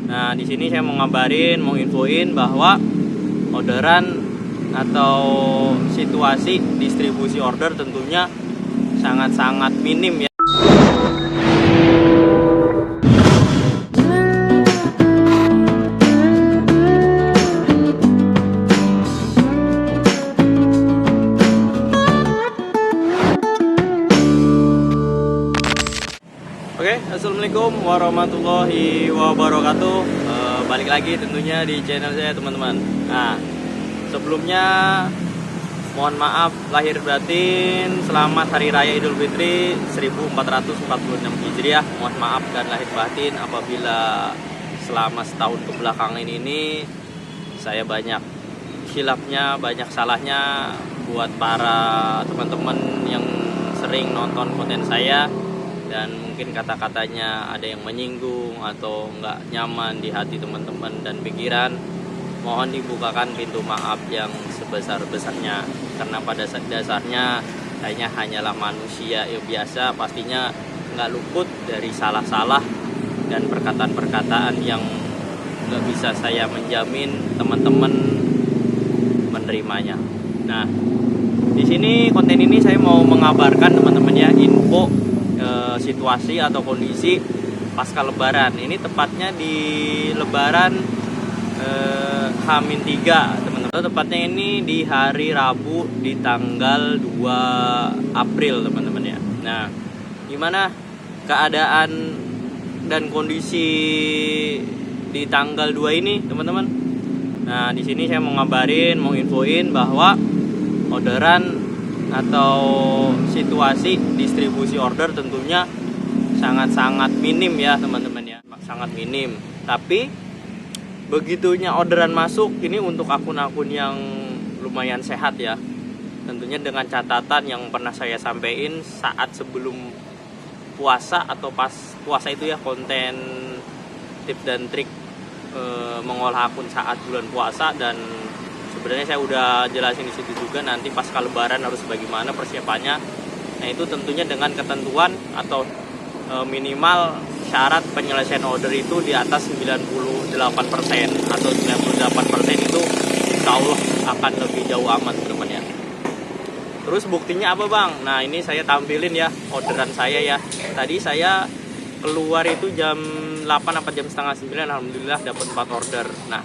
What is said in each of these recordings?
Nah, di sini saya mau ngabarin, mau infoin bahwa orderan atau situasi distribusi order tentunya sangat-sangat minim ya. Oke, assalamualaikum warahmatullahi wabarakatuh. Balik lagi tentunya di channel saya teman-teman. Nah, sebelumnya mohon maaf lahir batin, selamat Hari Raya Idul Fitri 1446 Hijriah. Mohon maaf dan lahir batin apabila selama setahun kebelakangan ini saya banyak khilafnya, banyak salahnya buat para teman-teman yang sering nonton konten saya. Dan mungkin kata-katanya ada yang menyinggung atau nggak nyaman di hati teman-teman dan pikiran, mohon dibukakan pintu maaf yang sebesar-besarnya. Karena pada dasarnya saya hanyalah manusia yang biasa, pastinya nggak luput dari salah-salah dan perkataan-perkataan yang nggak bisa saya menjamin teman-teman menerimanya. Nah, di sini konten ini saya mau mengabarkan teman-teman ya, info situasi atau kondisi pasca lebaran. Ini tepatnya di lebaran H-3 teman-teman. Tepatnya ini di hari Rabu di tanggal 2 April teman-teman ya. Nah, gimana keadaan dan kondisi di tanggal 2 ini teman-teman? Nah, di sini saya mau ngabarin, mau infoin bahwa orderan atau situasi distribusi order tentunya sangat-sangat minim ya teman-teman ya, sangat minim. Tapi begitunya orderan masuk ini untuk akun-akun yang lumayan sehat ya, tentunya dengan catatan yang pernah saya sampaikan saat sebelum puasa atau pas puasa itu ya, konten tips dan trik mengolah akun saat bulan puasa. Dan sebenarnya saya udah jelasin di situ juga, nanti pasca lebaran harus bagaimana persiapannya. Nah, itu tentunya dengan ketentuan atau minimal syarat penyelesaian order itu di atas 98% atau 98% itu insya Allah akan lebih jauh aman teman-teman ya. Terus buktinya apa bang? Nah, ini saya tampilin ya orderan saya ya. Tadi saya keluar itu jam 8 apa jam setengah 9, alhamdulillah dapat 4 order. Nah,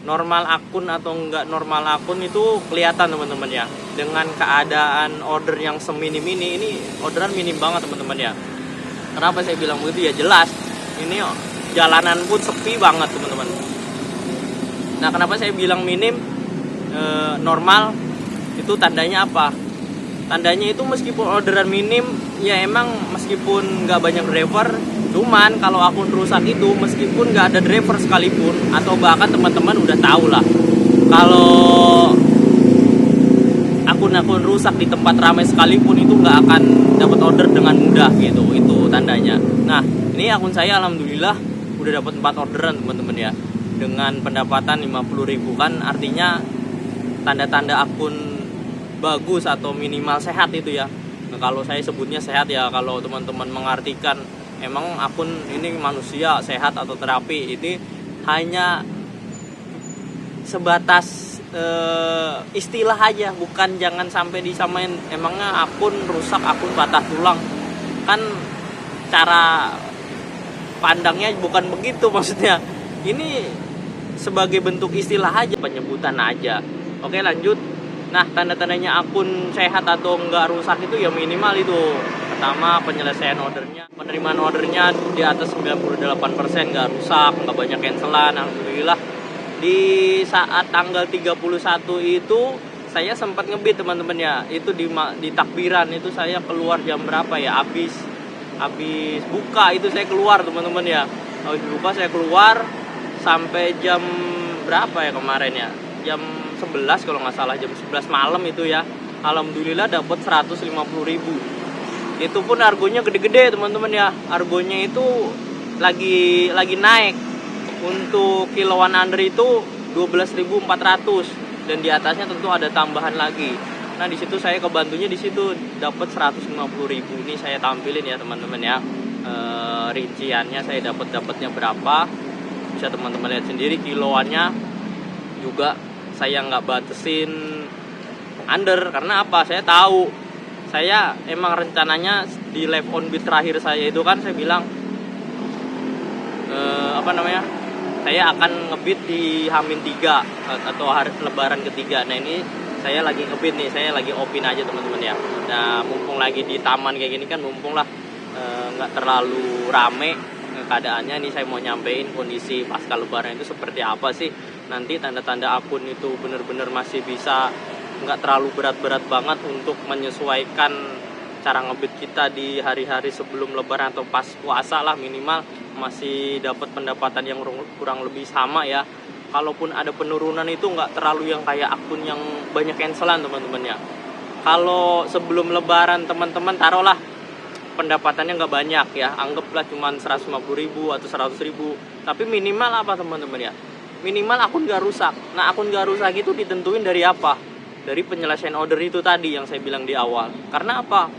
normal akun atau enggak normal akun itu kelihatan teman-teman ya, dengan keadaan order yang seminim ini orderan minim banget teman-teman ya. Kenapa saya bilang begitu ya, jelas ini jalanan pun sepi banget teman-teman. Nah, kenapa saya bilang minim normal itu tandanya apa? Tandanya itu meskipun orderan minim ya, emang meskipun nggak banyak driver, cuman kalau akun rusak itu meskipun nggak ada driver sekalipun, atau bahkan teman-teman udah tahu lah, kalau akun-akun rusak di tempat ramai sekalipun itu nggak akan dapat order dengan mudah gitu. Itu tandanya. Nah, ini akun saya alhamdulillah udah dapat 4 orderan teman-teman ya, dengan pendapatan 50.000, kan artinya tanda-tanda akun bagus atau minimal sehat itu ya. Nah, kalau saya sebutnya sehat ya, kalau teman-teman mengartikan emang akun ini manusia sehat atau terapi, ini hanya sebatas istilah aja, bukan jangan sampai disamain emangnya akun rusak, akun patah tulang. Kan cara pandangnya bukan begitu maksudnya. Ini sebagai bentuk istilah aja, penyebutan aja. Oke, lanjut. Nah, tanda-tandanya akun sehat atau enggak rusak itu ya minimal itu. Pertama, penyelesaian ordernya, penerimaan ordernya di atas 98%, nggak rusak, nggak banyak cancelan, alhamdulillah. Di saat tanggal 31 itu saya sempat ngebit teman-teman ya, itu di takbiran itu saya keluar jam berapa ya, habis buka itu saya keluar teman-teman ya. Habis buka saya keluar sampai jam berapa ya kemarin ya, jam 11 kalau nggak salah, jam 11 malam itu ya. Alhamdulillah dapat 150.000. Itu pun argonya gede-gede teman-teman ya. Argonya itu lagi naik. Untuk kiloan under itu 12.400 dan di atasnya tentu ada tambahan lagi. Nah, di situ saya kebantunya, di situ dapat 150.000. Ini saya tampilin ya teman-teman ya. Rinciannya saya dapatnya berapa. bisa teman-teman lihat sendiri kiloannya juga saya nggak batasin under. Karena apa? Saya tahu, saya emang rencananya di live on beat terakhir saya itu kan saya bilang saya akan ngebit di H-3 atau hari lebaran ketiga. Nah ini saya lagi ngebit nih, saya lagi opin aja teman-teman ya. Nah mumpung lagi di taman kayak gini kan, mumpung lah nggak terlalu rame keadaannya. Nih saya mau nyampein kondisi pasca lebaran itu seperti apa sih. Nanti tanda-tanda akun itu bener-bener masih bisa, nggak terlalu berat-berat banget untuk menyesuaikan cara ngebit kita di hari-hari sebelum lebaran atau pas puasa lah, minimal masih dapat pendapatan yang kurang lebih sama ya. Kalaupun ada penurunan itu nggak terlalu yang kayak akun yang banyak cancelan teman-teman ya. Kalau sebelum lebaran teman-teman taruhlah pendapatannya nggak banyak ya, anggaplah cuma 150.000 atau 100.000, tapi minimal apa teman-teman ya, minimal akun nggak rusak. Nah akun nggak rusak itu ditentuin dari apa? Dari penyelesaian order itu tadi yang saya bilang di awal. Karena apa?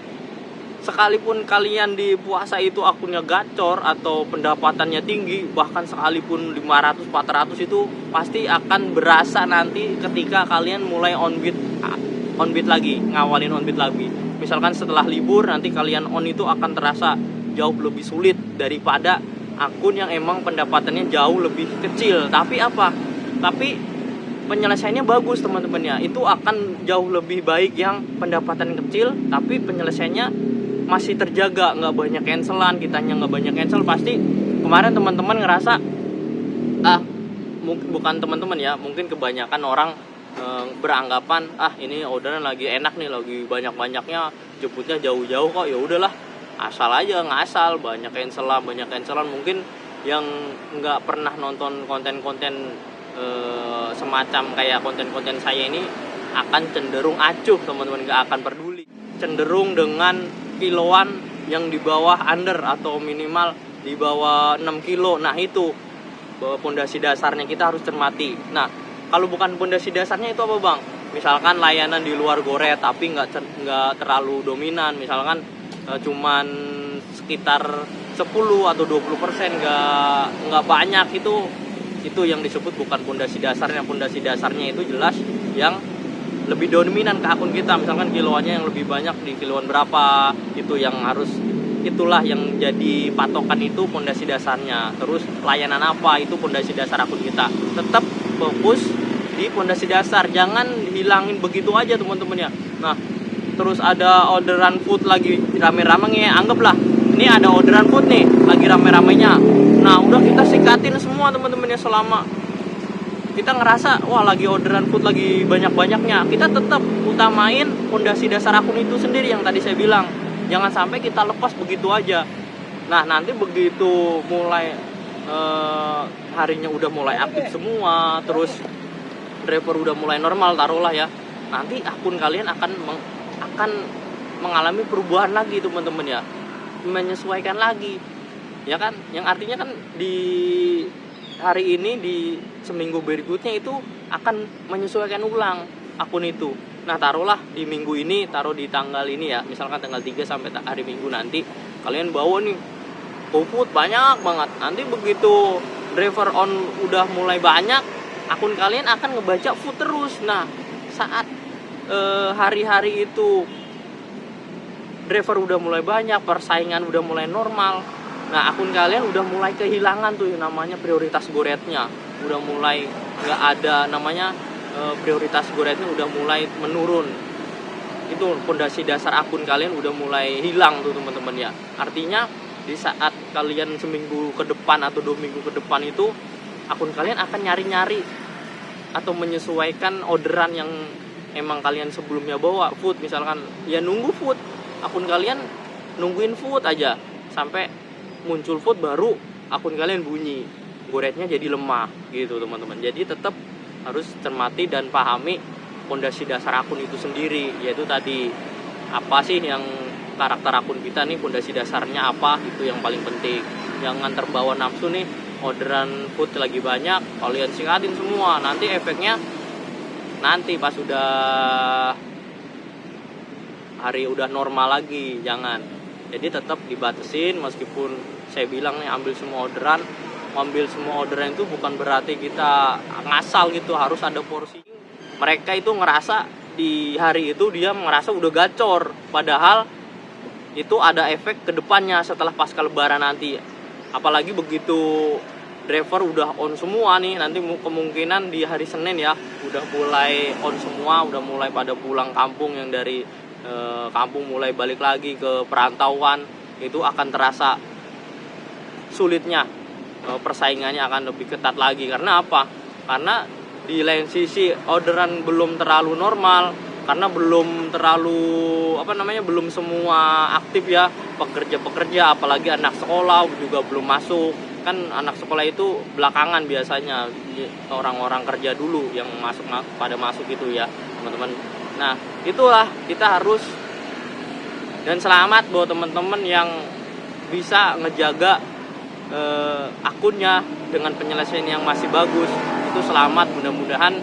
Sekalipun kalian di puasa itu akunnya gacor atau pendapatannya tinggi, bahkan sekalipun 500-400 itu pasti akan berasa nanti ketika kalian mulai on beat lagi, ngawalin on beat lagi. Misalkan setelah libur nanti kalian on itu akan terasa jauh lebih sulit daripada akun yang emang pendapatannya jauh lebih kecil. Tapi apa? Tapi penyelesaiannya bagus teman-teman ya. Itu akan jauh lebih baik yang pendapatan kecil tapi penyelesaiannya masih terjaga, nggak banyak cancelan, kitanya nggak banyak cancel. Pasti kemarin teman-teman ngerasa bukan teman-teman ya, mungkin kebanyakan orang beranggapan ini orderan lagi enak nih, lagi banyak-banyaknya, jemputnya jauh-jauh kok, ya udahlah asal aja, ngasal, banyak cancelan. Mungkin yang nggak pernah nonton konten-konten semacam kayak konten-konten saya ini akan cenderung acuh teman-teman, nggak akan peduli, cenderung dengan kiloan yang di bawah under atau minimal di bawah 6 kilo. Nah itu pondasi dasarnya kita harus cermati. Nah kalau bukan pondasi dasarnya itu apa bang? Misalkan layanan di luar Goret tapi nggak terlalu dominan, misalkan cuman sekitar 10 atau 20%, nggak banyak, itu yang disebut bukan pondasi dasarnya. Pondasi dasarnya itu jelas yang lebih dominan ke akun kita, misalkan kiloannya yang lebih banyak di kiloan berapa, itu yang harus, itulah yang jadi patokan, itu pondasi dasarnya. Terus layanan apa, itu pondasi dasar akun kita. Tetap fokus di pondasi dasar, jangan hilangin begitu aja teman-teman ya. Nah terus ada orderan food lagi rame-ramenya, anggaplah ini ada orderan food nih lagi rame-ramenya. Nah udah kita sikatin semua teman-teman ya. Selama kita ngerasa wah lagi orderan food lagi banyak-banyaknya, kita tetap utamain pondasi dasar akun itu sendiri yang tadi saya bilang. Jangan sampai kita lepas begitu aja. Nah nanti begitu mulai harinya udah mulai aktif semua, terus driver udah mulai normal taruhlah ya, nanti akun kalian akan mengalami perubahan lagi teman-teman ya, menyesuaikan lagi ya kan, yang artinya kan di hari ini di seminggu berikutnya itu akan menyesuaikan ulang akun itu. Nah taruhlah di minggu ini, taruh di tanggal ini ya, misalkan tanggal 3 sampai hari Minggu nanti kalian bawa nih food banyak banget. Nanti begitu driver on udah mulai banyak, akun kalian akan ngebaca food terus. Nah saat hari-hari itu driver udah mulai banyak, persaingan udah mulai normal, nah akun kalian udah mulai kehilangan tuh namanya prioritas goretnya, udah mulai nggak ada namanya prioritas goretnya udah mulai menurun. Itu pondasi dasar akun kalian udah mulai hilang tuh teman-teman ya. Artinya di saat kalian seminggu ke depan atau 2 minggu ke depan itu, akun kalian akan nyari-nyari atau menyesuaikan orderan yang emang kalian sebelumnya bawa food. Misalkan ya nunggu food, akun kalian nungguin food aja sampai muncul food baru akun kalian bunyi, goretnya jadi lemah gitu teman-teman. Jadi tetap harus cermati dan pahami pondasi dasar akun itu sendiri, yaitu tadi apa sih yang karakter akun kita nih, pondasi dasarnya apa, itu yang paling penting. Jangan terbawa nafsu nih, orderan food lagi banyak kalian singkatin semua, nanti efeknya nanti pas udah hari udah normal lagi, jangan. Jadi tetap dibatasin, meskipun saya bilang nih ambil semua orderan, ngambil semua orderan itu bukan berarti kita ngasal gitu, harus ada porsi. Mereka itu ngerasa di hari itu dia ngerasa udah gacor, padahal itu ada efek ke depannya setelah pasca lebaran nanti. Apalagi begitu driver udah on semua nih, nanti kemungkinan di hari Senin ya udah mulai on semua, udah mulai pada pulang kampung, yang dari kampung mulai balik lagi ke perantauan, itu akan terasa sulitnya, persaingannya akan lebih ketat lagi. Karena apa? Karena di lain sisi orderan belum terlalu normal, karena belum terlalu belum semua aktif ya, pekerja apalagi anak sekolah juga belum masuk. Kan anak sekolah itu belakangan biasanya, orang-orang kerja dulu yang pada masuk itu ya teman-teman. Nah itulah, kita harus, dan selamat buat teman-teman yang bisa ngejaga akunnya dengan penyelesaian yang masih bagus. Itu selamat, mudah-mudahan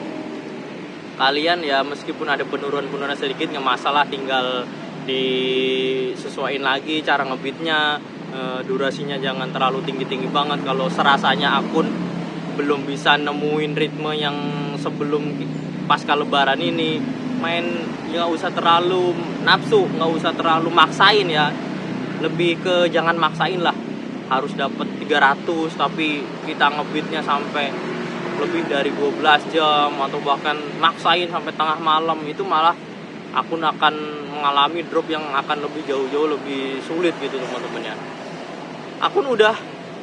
kalian ya meskipun ada penurunan sedikit nggak masalah, tinggal disesuaiin lagi cara ngebitnya, durasinya jangan terlalu tinggi banget. Kalau serasanya akun belum bisa nemuin ritme yang sebelum pasca lebaran ini, main nggak usah terlalu nafsu, nggak usah terlalu maksain ya, lebih ke jangan maksain lah. Harus dapat 300 tapi kita ngebitnya sampai lebih dari 12 jam atau bahkan maksain sampai tengah malam, itu malah akun akan mengalami drop yang akan lebih jauh lebih sulit gitu teman-teman ya. Akun udah,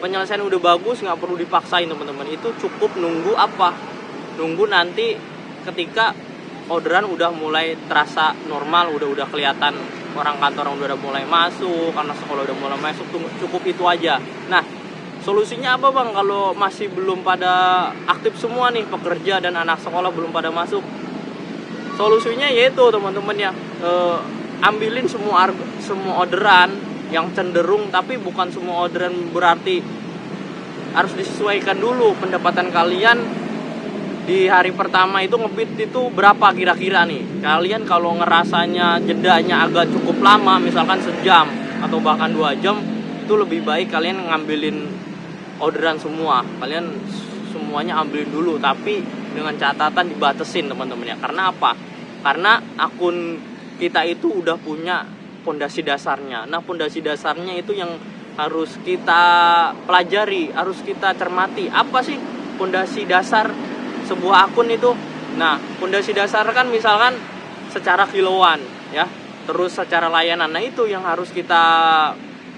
penyelesaian udah bagus, nggak perlu dipaksain teman-teman. Itu cukup nunggu nanti ketika orderan udah mulai terasa normal, udah kelihatan orang kantor udah mulai masuk, karena sekolah udah mulai masuk, cukup itu aja. Nah solusinya apa bang kalau masih belum pada aktif semua nih, pekerja dan anak sekolah belum pada masuk? Solusinya yaitu teman-teman ya, ambilin semua orderan yang cenderung, tapi bukan semua orderan berarti harus disesuaikan dulu pendapatan kalian di hari pertama itu ngebit itu berapa kira-kira nih. Kalian kalau ngerasanya jedanya agak cukup lama, misalkan sejam atau bahkan 2 jam, itu lebih baik kalian ngambilin orderan semua. Kalian semuanya ambilin dulu, tapi dengan catatan dibatesin teman-teman ya. Karena apa? Karena akun kita itu udah punya pondasi dasarnya. Nah pondasi dasarnya itu yang harus kita pelajari, harus kita cermati. Apa sih pondasi dasar sebuah akun itu? Nah pondasi dasar kan misalkan secara kiloan ya, terus secara layanan. Nah itu yang harus kita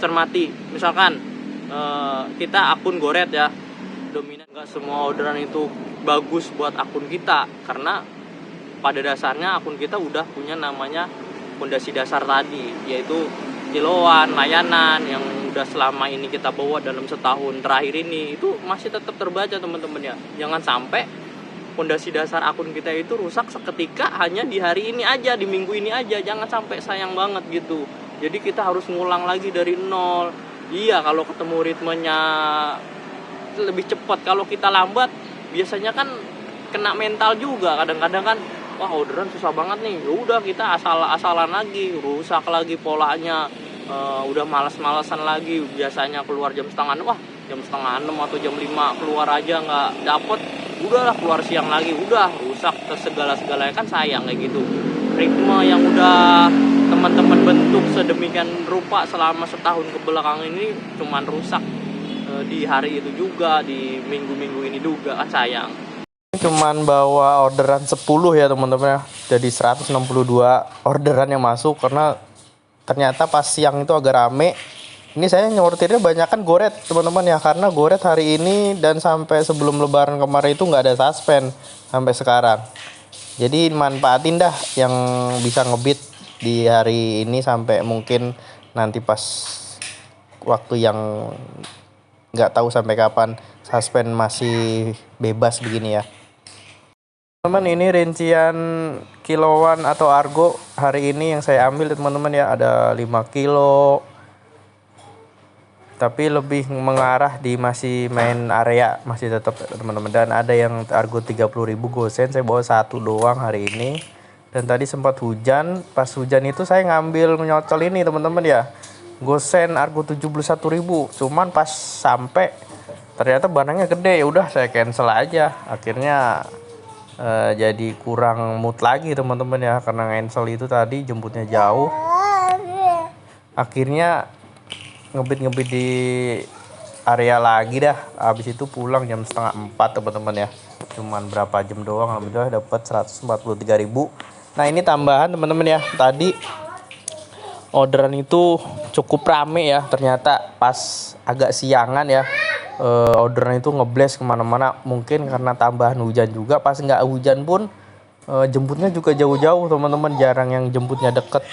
cermati. Misalkan kita akun goret ya, dominan, nggak semua orderan itu bagus buat akun kita, karena pada dasarnya akun kita udah punya namanya pondasi dasar tadi, yaitu kiloan, layanan yang udah selama ini kita bawa dalam setahun terakhir ini, itu masih tetap terbaca teman-teman ya. Jangan sampai pondasi dasar akun kita itu rusak seketika hanya di hari ini aja, di minggu ini aja. Jangan sampai, sayang banget gitu. Jadi kita harus ngulang lagi dari nol. Iya, kalau ketemu ritmenya lebih cepat. Kalau kita lambat, biasanya kan kena mental juga. Kadang-kadang kan, wah orderan susah banget nih. Ya udah kita asal-asalan lagi, rusak lagi polanya. Udah malas-malasan lagi. Biasanya keluar jam setengah 6, jam setengah 6 atau jam 5 keluar aja nggak dapet. Udahlah keluar siang lagi, udah rusak ke segala-segalanya, kan sayang kayak gitu. Ritme yang udah teman-teman bentuk sedemikian rupa selama setahun kebelakang ini cuman rusak di hari itu juga, di minggu-minggu ini juga, kan sayang. Cuman bawa orderan 10 ya teman-teman ya, jadi 162 orderan yang masuk, karena ternyata pas siang itu agak rame. Ini saya nyortirnya banyak kan goret teman-teman ya, karena goret hari ini dan sampai sebelum lebaran kemarin itu nggak ada suspend sampai sekarang. Jadi manfaatin dah yang bisa ngebit di hari ini sampai mungkin nanti pas waktu yang nggak tahu sampai kapan suspend masih bebas begini ya. Teman-teman, ini rincian kiloan atau argo hari ini yang saya ambil teman-teman ya, ada 5 kilo. Tapi lebih mengarah di masih main area, masih tetap teman-teman. Dan ada yang argo 30.000 gosen, saya bawa 1 doang hari ini. Dan tadi sempat hujan, pas hujan itu saya ngambil nyocol ini teman-teman ya, gosen argo 71.000. Cuman pas sampai ternyata barangnya gede. Ya udah saya cancel aja. Akhirnya jadi kurang mood lagi teman-teman ya, karena cancel itu tadi jemputnya jauh. Akhirnya ngebit di area lagi dah. Habis itu pulang jam setengah 4 teman-teman ya. Cuman berapa jam doang, alhamdulillah dapat 143.000. Nah ini tambahan teman-teman ya, tadi orderan itu cukup rame ya. Ternyata pas agak siangan ya, orderan itu ngeblast kemana-mana. Mungkin karena tambahan hujan juga. Pas nggak hujan pun jemputnya juga jauh-jauh teman-teman, jarang yang jemputnya deket.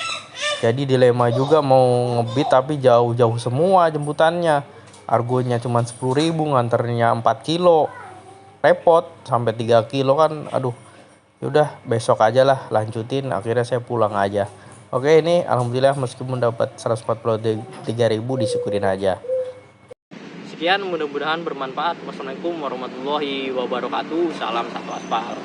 Jadi dilema juga mau ngebit tapi jauh-jauh semua jemputannya. Argonya cuma 10.000, nganternya 4 kilo. Repot sampai 3 kilo kan, aduh. Yaudah besok aja lah lanjutin, akhirnya saya pulang aja. Oke, ini alhamdulillah meskipun dapat 143.000 disyukurin aja. Sekian, mudah-mudahan bermanfaat. Wassalamualaikum warahmatullahi wabarakatuh. Salam satu aspal.